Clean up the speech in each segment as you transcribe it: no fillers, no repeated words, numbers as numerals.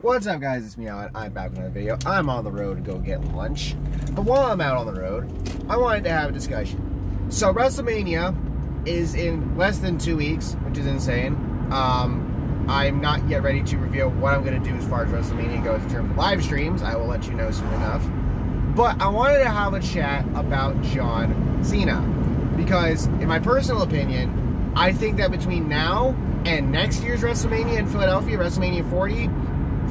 What's up, guys? It's me, Alan. I'm back with another video. I'm on the road to go get lunch. But while I'm out on the road, I wanted to have a discussion. So, Wrestlemania is in less than 2 weeks, which is insane. I'm not yet ready to reveal what I'm going to do as far as Wrestlemania goes in terms of live streams. I will let you know soon enough. But I wanted to have a chat about John Cena. Because, in my personal opinion, I think that between now and next year's Wrestlemania in Philadelphia, Wrestlemania 40,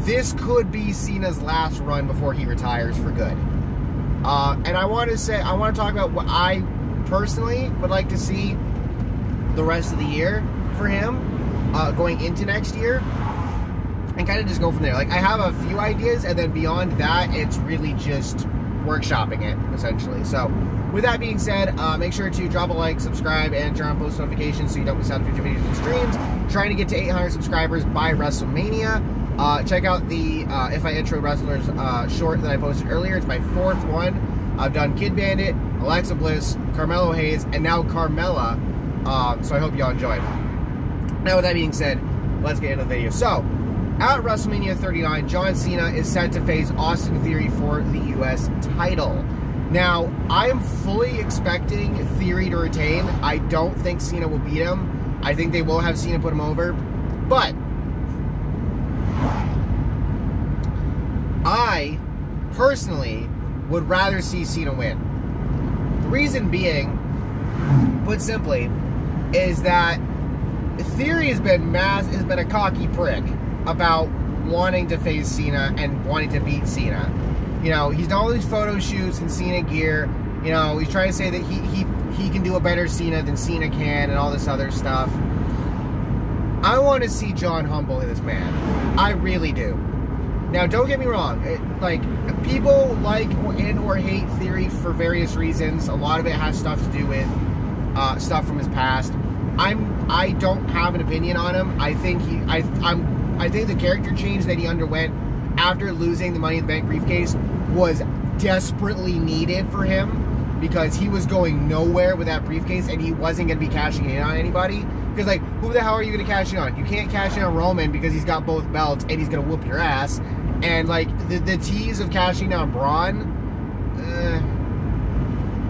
this could be Cena's last run before he retires for good. And I want to talk about what I personally would like to see the rest of the year for him, going into next year, and kind of just go from there. Like, I have a few ideas, and then beyond that, it's really just workshopping it, essentially. So, with that being said, make sure to drop a like, subscribe, and turn on post notifications so you don't miss out on future videos and streams. Trying to get to 800 subscribers by Wrestlemania. Check out the If I Intro Wrestlers short that I posted earlier. It's my 4th one. I've done Kid Bandit, Alexa Bliss, Carmelo Hayes, and now Carmella. So I hope y'all enjoyed. Now, with that being said, let's get into the video. So, at WrestleMania 39, John Cena is set to face Austin Theory for the U.S. title. Now, I am fully expecting Theory to retain. I don't think Cena will beat him. I think they will have Cena put him over. But I, personally, would rather see Cena win. The reason being, put simply, is that Theory has been a cocky prick about wanting to face Cena and wanting to beat Cena. You know, he's done all these photo shoots in Cena gear. You know, he's trying to say that he can do a better Cena than Cena can and all this other stuff. I want to see John humble this man. I really do. Now, don't get me wrong. People like or hate Theory for various reasons. A lot of it has stuff to do with stuff from his past. I don't have an opinion on him. I think the character change that he underwent after losing the Money in the Bank briefcase was desperately needed for him, because he was going nowhere with that briefcase and he wasn't going to be cashing in on anybody. Because, like, who the hell are you going to cash in on? You can't cash in on Roman because he's got both belts and he's going to whoop your ass. And, like, the tease of cashing on Braun,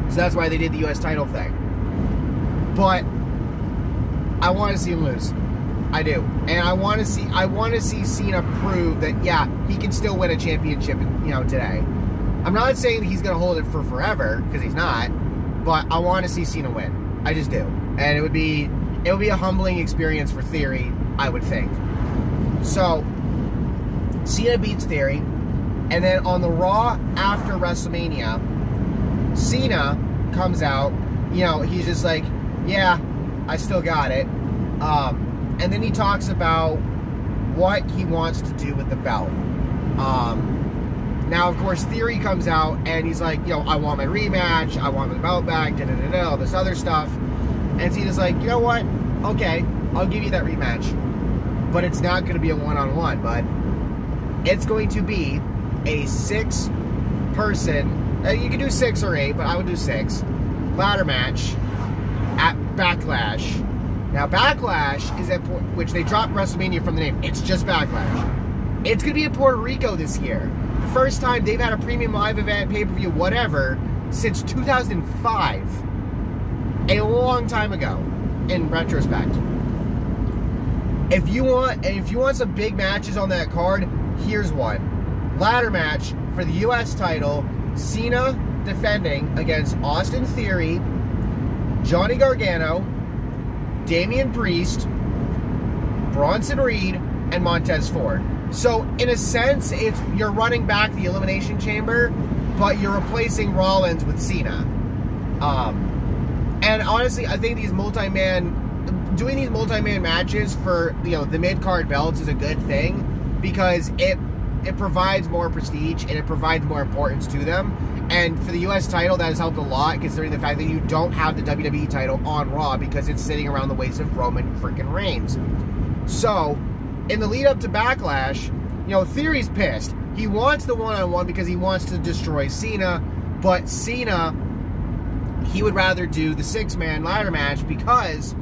so that's why they did the U.S. title thing. But I want to see him lose. I do. And I want to see Cena prove that, yeah, he can still win a championship, you know, today. I'm not saying that he's going to hold it for forever, because he's not, but I want to see Cena win. I just do. And it would be a humbling experience for Theory, I would think. So, Cena beats Theory, and then on the Raw after WrestleMania, Cena comes out, you know, he's just like, yeah, I still got it. And then he talks about what he wants to do with the belt. Now, of course, Theory comes out, and he's like, you know, I want my rematch, I want the belt back, da-da-da-da, all this other stuff. And Cena's like, you know what? Okay, I'll give you that rematch. But it's not going to be a one-on-one, bud. It's going to be a 6-person, you can do 6 or 8, but I would do 6, ladder match at Backlash. Now, Backlash is at, which they dropped WrestleMania from the name. It's just Backlash. It's going to be in Puerto Rico this year. The first time they've had a premium live event, pay-per-view, whatever, since 2005. A long time ago, in retrospect. If you want some big matches on that card, here's one. Ladder match for the U.S. title. Cena defending against Austin Theory, Johnny Gargano, Damian Priest, Bronson Reed, and Montez Ford. So, in a sense, you're running back the Elimination Chamber, but you're replacing Rollins with Cena. And honestly, I think doing these multi-man matches for, you know, the mid-card belts is a good thing, because it provides more prestige and it provides more importance to them. And for the U.S. title, that has helped a lot, considering the fact that you don't have the WWE title on Raw because it's sitting around the waist of Roman freaking Reigns. So, in the lead up to Backlash, you know, Theory's pissed. He wants the one-on-one because he wants to destroy Cena, but Cena, he would rather do the 6-man ladder match because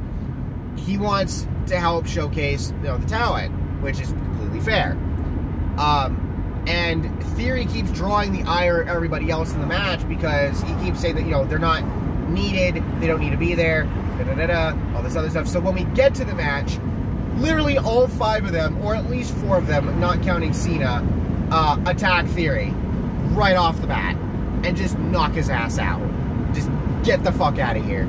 he wants to help showcase, you know, the talent, which is completely fair. And Theory keeps drawing the ire of everybody else in the match because he keeps saying that, you know, they're not needed, they don't need to be there, all this other stuff. So when we get to the match, literally all 5 of them, or at least 4 of them, not counting Cena, attack Theory right off the bat and just knock his ass out. Just get the fuck out of here.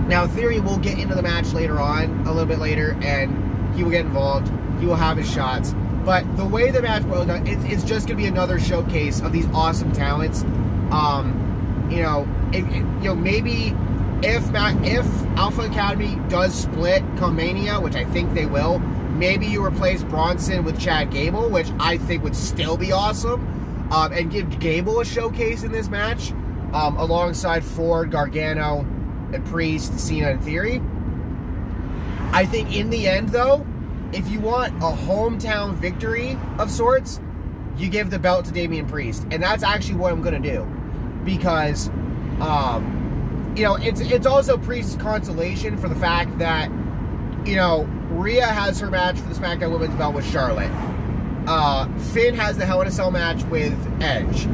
Now, Theory will get into the match later on, a little bit later, and he will get involved. He will have his shots. But the way the match boils down, it's just going to be another showcase of these awesome talents. You know, maybe if Alpha Academy does split come Mania, which I think they will, maybe you replace Bronson with Chad Gable, which I think would still be awesome, and give Gable a showcase in this match, alongside Ford, Gargano, and Priest, Cena, and Theory. I think in the end, though, if you want a hometown victory of sorts, you give the belt to Damian Priest. And that's actually what I'm going to do. Because, you know, it's also Priest's consolation for the fact that, you know, Rhea has her match for the SmackDown Women's belt with Charlotte. Finn has the Hell in a Cell match with Edge.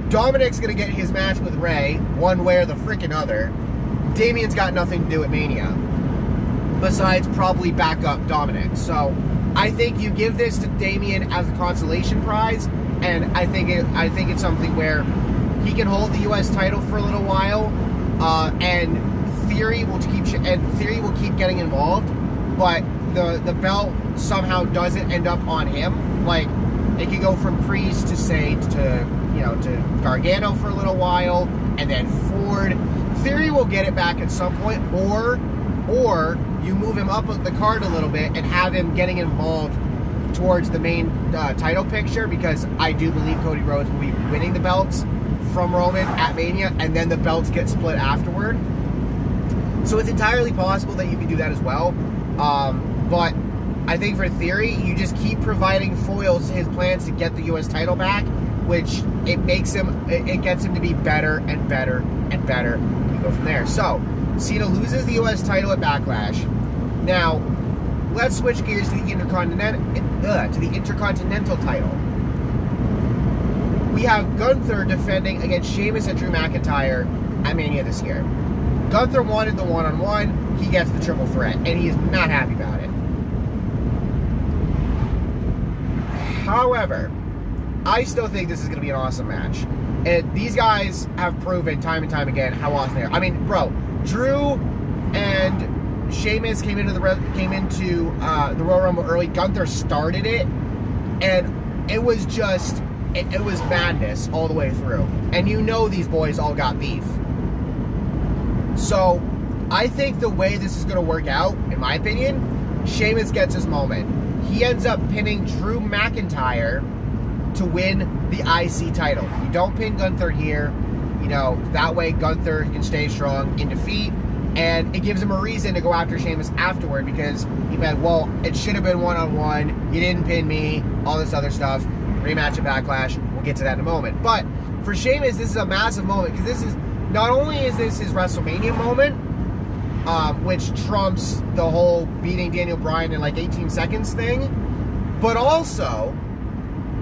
Dominic's going to get his match with Rey, one way or the freaking other. Damian's got nothing to do at Mania, besides probably back up Dominic. So I think you give this to Damian as a consolation prize, and I think it's something where he can hold the U.S. title for a little while, and Theory will keep getting involved, but the belt somehow doesn't end up on him. Like, it could go from Priest to Gargano for a little while, and then Ford. Theory will get it back at some point, or you move him up the card a little bit and have him getting involved towards the main title picture, because I do believe Cody Rhodes will be winning the belts from Roman at Mania, and then the belts get split afterward. So it's entirely possible that you can do that as well. But I think for Theory, you just keep providing foils to his plans to get the U.S. title back, which it gets him to be better and better and better. You go from there. So Cena loses the U.S. title at Backlash. Now, let's switch gears to the Intercontinental title. We have Gunther defending against Sheamus and Drew McIntyre at Mania this year. Gunther wanted the one-on-one. He gets the triple threat, and he is not happy about it. However, I still think this is going to be an awesome match. And these guys have proven time and time again how awesome they are. I mean, bro, Drew and Sheamus came into the Royal Rumble early. Gunther started it, and it was just, it was madness all the way through. And you know these boys all got beef. So, I think the way this is going to work out, in my opinion, Sheamus gets his moment. He ends up pinning Drew McIntyre to win the IC title. You don't pin Gunther here, you know, that way Gunther can stay strong in defeat, and it gives him a reason to go after Sheamus afterward, because he went, well, it should have been one-on-one, you didn't pin me, all this other stuff, rematch at Backlash, we'll get to that in a moment. But for Sheamus, this is a massive moment, because this is, not only is this his WrestleMania moment, which trumps the whole beating Daniel Bryan in like 18 seconds thing, but also,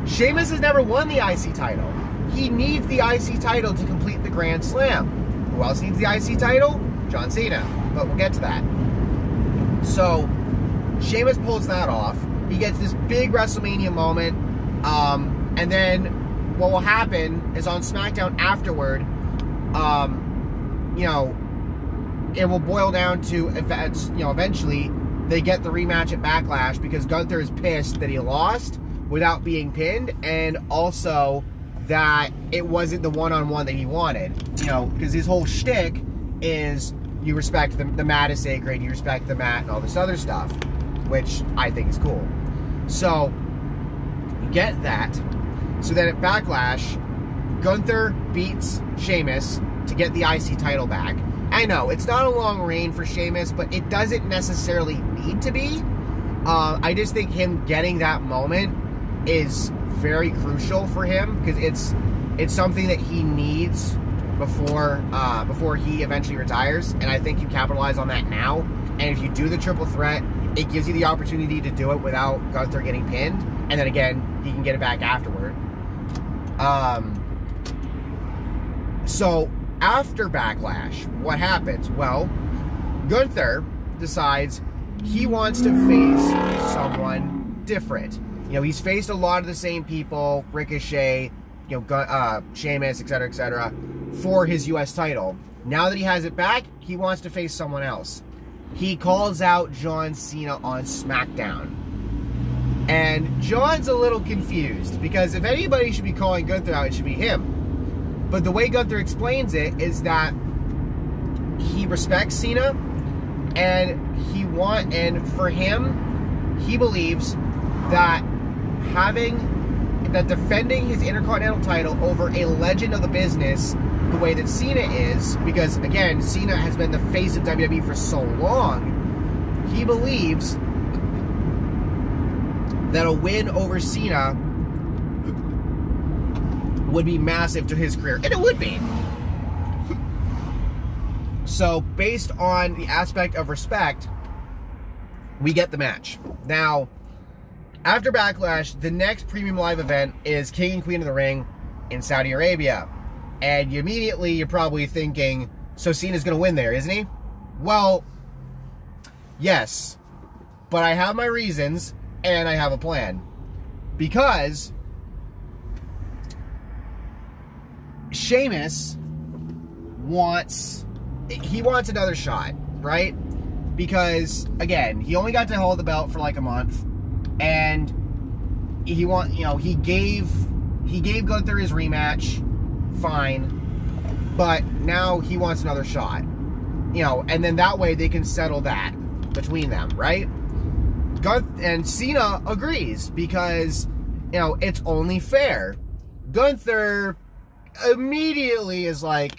Sheamus has never won the IC title. He needs the IC title to complete the Grand Slam. Who else needs the IC title? John Cena. But we'll get to that. So, Sheamus pulls that off. He gets this big WrestleMania moment. And then what will happen is on SmackDown afterward, you know, it will boil down to, eventually they get the rematch at Backlash, because Gunther is pissed that he lost without being pinned, and also that it wasn't the one-on-one that he wanted. You know, because his whole shtick is you respect the mat is sacred, you respect the mat and all this other stuff, which I think is cool. So, you get that. So then at Backlash, Gunther beats Sheamus to get the IC title back. I know, it's not a long reign for Sheamus, but it doesn't necessarily need to be. I just think him getting that moment is very crucial for him, because it's something that he needs before he eventually retires, and I think you capitalize on that now. And if you do the triple threat, it gives you the opportunity to do it without Gunther getting pinned, and then again, he can get it back afterward. So after Backlash, what happens? Well, Gunther decides he wants to face someone different. You know, he's faced a lot of the same people, Ricochet, you know, Sheamus, etc., for his U.S. title. Now that he has it back, he wants to face someone else. He calls out John Cena on SmackDown. And John's a little confused, because if anybody should be calling Gunther out, it should be him. But the way Gunther explains it is that he respects Cena, and for him, he believes that defending his Intercontinental title over a legend of the business the way that Cena is, because again, Cena has been the face of WWE for so long, he believes that a win over Cena would be massive to his career. And it would be. So, based on the aspect of respect, we get the match. Now, after Backlash, the next Premium Live event is King and Queen of the Ring in Saudi Arabia. And you're probably thinking, so Cena's going to win there, isn't he? Well, yes. But I have my reasons, and I have a plan. Because Sheamus wants another shot, right? Because, again, he only got to hold the belt for like a month. And he gave Gunther his rematch. Fine, but now he wants another shot, you know, and then that way they can settle that between them, right? And Cena agrees because, you know, it's only fair. Gunther immediately is like,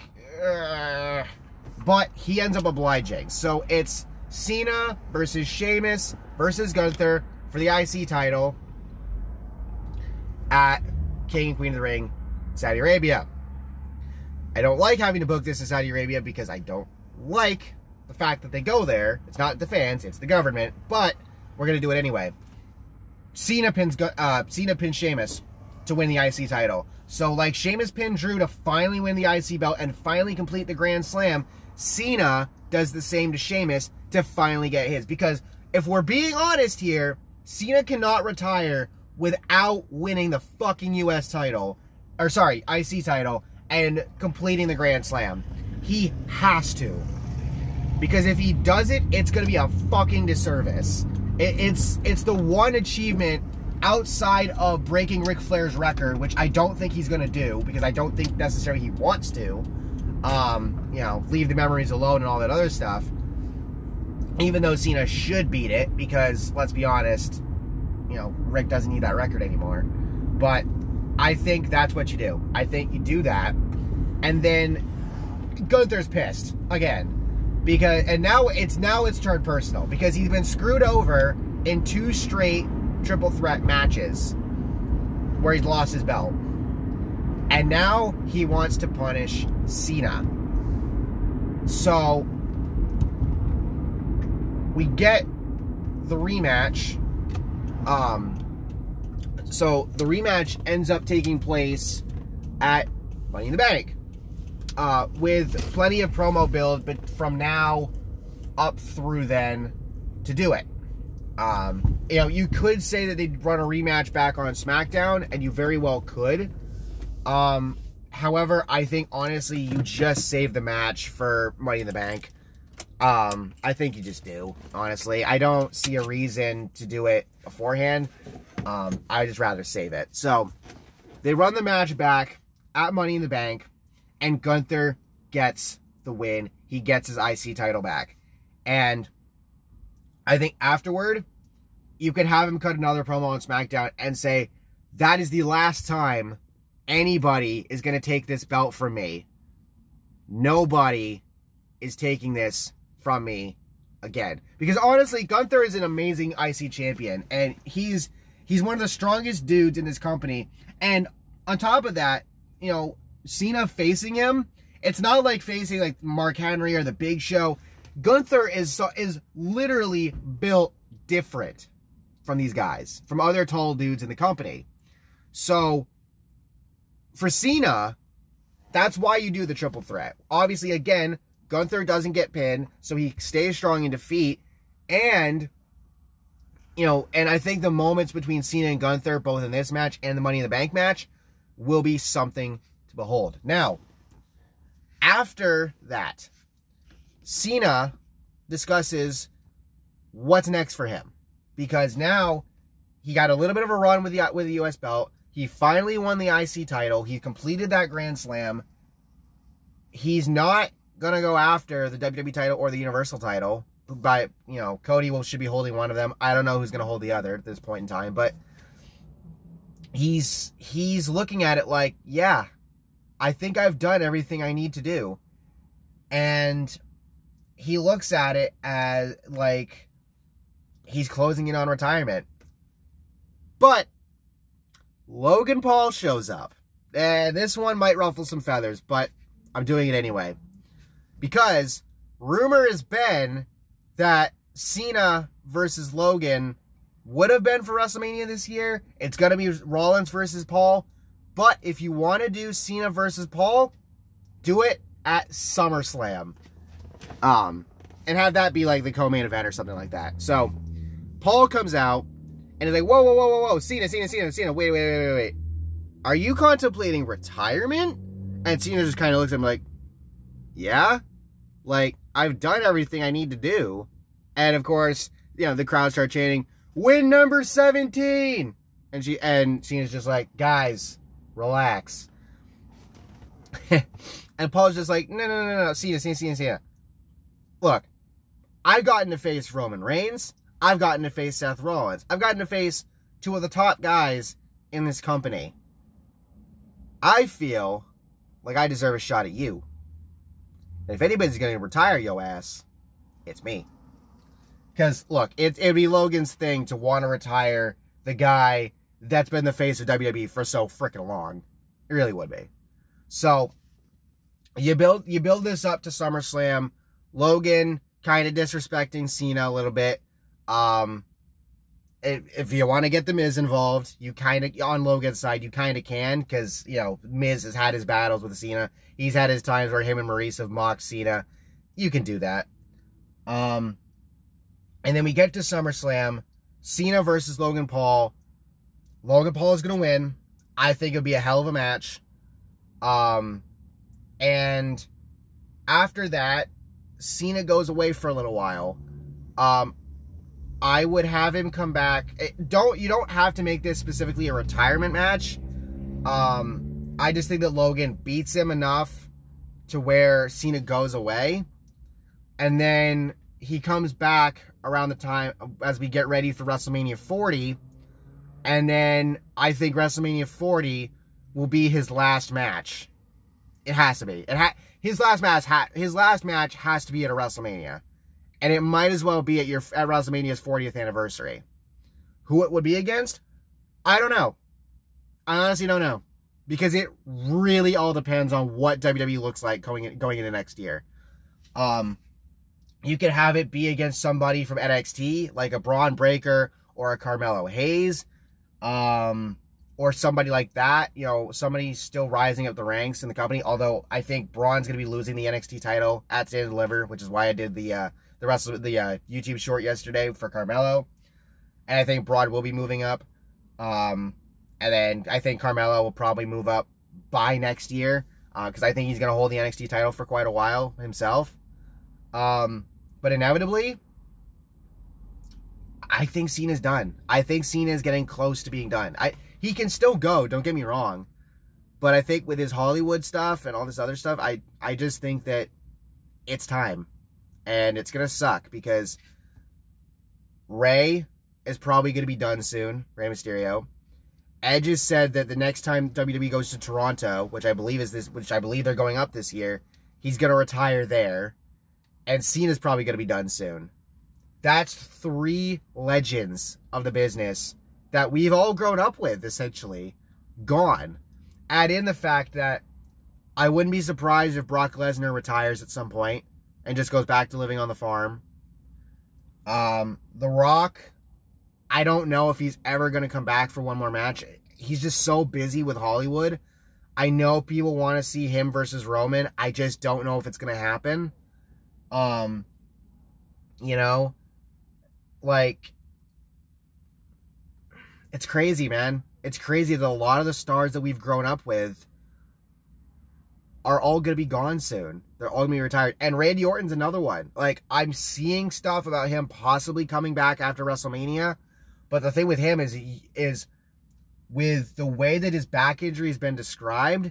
but he ends up obliging. So it's Cena versus Sheamus versus Gunther for the IC title at King and Queen of the Ring, Saudi Arabia. I don't like having to book this in Saudi Arabia because I don't like the fact that they go there. It's not the fans, it's the government, but we're going to do it anyway. Cena pins Sheamus to win the IC title. So like Sheamus pinned Drew to finally win the IC belt and finally complete the Grand Slam, Cena does the same to Sheamus to finally get his. Because if we're being honest here, Cena cannot retire without winning the fucking US title. Or sorry, IC title. And completing the Grand Slam. He has to. Because if he does it, it's going to be a fucking disservice. It's the one achievement outside of breaking Ric Flair's record, which I don't think he's going to do, because I don't think necessarily he wants to. You know, leave the memories alone and all that other stuff. Even though Cena should beat it, because, let's be honest, you know, Ric doesn't need that record anymore. But I think that's what you do. I think you do that, and then Gunther's pissed again, because now it's turned personal, because he's been screwed over in 2 straight triple threat matches where he's lost his belt, and now he wants to punish Cena. So we get the rematch. So the rematch ends up taking place at Money in the Bank, with plenty of promo build, but from now up through then to do it. You know, you could say that they'd run a rematch back on SmackDown, and you very well could. However, I think honestly you just save the match for Money in the Bank. I think you just do, honestly. I don't see a reason to do it beforehand. I'd just rather save it. So, they run the match back at Money in the Bank, and Gunther gets the win. He gets his IC title back. And I think afterward, you could have him cut another promo on SmackDown and say, that is the last time anybody is going to take this belt from me. Nobody is taking this from me again. Because honestly, Gunther is an amazing IC champion, and he's one of the strongest dudes in this company. And on top of that, you know, Cena facing him, it's not like facing like Mark Henry or the Big Show. Gunther is literally built different from these guys, from other tall dudes in the company. So, for Cena, that's why you do the triple threat. Obviously, again, Gunther doesn't get pinned, so he stays strong in defeat. And, you know, and I think the moments between Cena and Gunther, both in this match and the Money in the Bank match, will be something to behold. Now, after that, Cena discusses what's next for him. Because now, he got a little bit of a run with the U.S. belt. He finally won the IC title. He completed that Grand Slam. He's not going to go after the WWE title or the Universal title. By, you know, Cody should be holding one of them. I don't know who's going to hold the other at this point in time. But he's looking at it like, yeah, I think I've done everything I need to do. And he looks at it as like he's closing in on retirement. But Logan Paul shows up. And this one might ruffle some feathers, but I'm doing it anyway. Because rumor has been that Cena versus Logan would have been for WrestleMania this year. It's going to be Rollins versus Paul. But if you want to do Cena versus Paul, do it at SummerSlam. And have that be like the co-main event or something like that. So, Paul comes out and is like, whoa, whoa, whoa, whoa, whoa, Cena, wait. Are you contemplating retirement? And Cena just kind of looks at him like, yeah? Like, I've done everything I need to do. And of course, you know, the crowd start chanting, win number 17! And Cena's just like, guys, relax. And Paul's just like, no, Cena. Look, I've gotten to face Roman Reigns. I've gotten to face Seth Rollins. I've gotten to face two of the top guys in this company. I feel like I deserve a shot at you. And if anybody's going to retire your ass, it's me. Because, look, it'd be Logan's thing to want to retire the guy that's been the face of WWE for so freaking long. It really would be. So, you build this up to SummerSlam. Logan kind of disrespecting Cena a little bit. If you want to get the Miz involved, you kind of, on Logan's side, you kind of can, because, you know, Miz has had his battles with Cena. He's had his times where him and Maurice have mocked Cena. You can do that. And then we get to SummerSlam. Cena versus Logan Paul. Logan Paul is going to win. I think it'll be a hell of a match. And after that, Cena goes away for a little while. I would have him come back. You don't have to make this specifically a retirement match. I just think that Logan beats him enough to where Cena goes away. And then he comes back around the time as we get ready for WrestleMania 40. And then I think WrestleMania 40 will be his last match. It has to be. His last match has to be at a WrestleMania. And it might as well be at WrestleMania's 40th anniversary. Who it would be against? I don't know. I honestly don't know. Because it really all depends on what WWE looks like going into next year. You could have it be against somebody from NXT, like a Braun Breaker or a Carmelo Hayes. Or somebody like that. You know, somebody still rising up the ranks in the company. Although, I think Braun's going to be losing the NXT title at Stand and Deliver, which is why I did the YouTube short yesterday for Carmelo. And I think Braun will be moving up. And then I think Carmelo will probably move up by next year. Because I think he's going to hold the NXT title for quite a while himself. But inevitably, I think Cena's done. I think Cena's getting close to being done. He can still go, don't get me wrong. But I think with his Hollywood stuff and all this other stuff, I just think that it's time. And it's going to suck because Rey is probably going to be done soon, Rey Mysterio. Edge has said that the next time WWE goes to Toronto, which I believe they're going up this year, he's going to retire there. And Cena's probably going to be done soon. That's 3 legends of the business that we've all grown up with, essentially, gone. Add in the fact that I wouldn't be surprised if Brock Lesnar retires at some point and just goes back to living on the farm. The Rock, I don't know if he's ever going to come back for one more match. he's just so busy with Hollywood. I know people want to see him versus Roman. I just don't know if it's going to happen. You know, like, it's crazy, man. It's crazy that a lot of the stars that we've grown up with are all going to be gone soon. They're all going to be retired. And Randy Orton's another one. Like, I'm seeing stuff about him possibly coming back after WrestleMania. But the thing with him is with the way that his back injury has been described,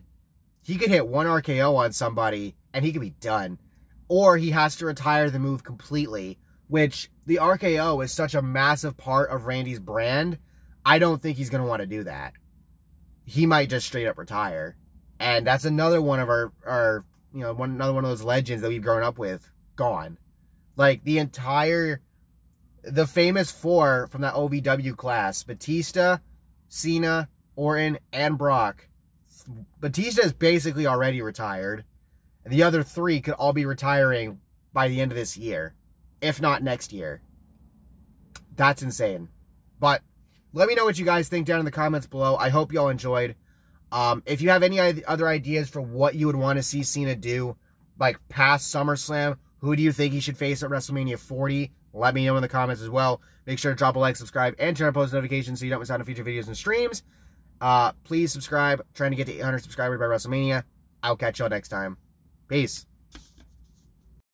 he could hit one RKO on somebody and he could be done. Or he has to retire the move completely, which the RKO is such a massive part of Randy's brand. I don't think he's going to want to do that. He might just straight up retire. And that's another one of our you know, another one of those legends that we've grown up with, gone. Like, the famous four from that OVW class, Batista, Cena, Orton, and Brock. Batista is basically already retired. And the other three could all be retiring by the end of this year, if not next year. That's insane. But let me know what you guys think down in the comments below. I hope y'all enjoyed. If you have any other ideas for what you would want to see Cena do, like past SummerSlam, who do you think he should face at WrestleMania 40? Let me know in the comments as well. Make sure to drop a like, subscribe, and turn on post notifications so you don't miss out on future videos and streams. Please subscribe. Trying to get to 800 subscribers by WrestleMania. I'll catch y'all next time. Peace.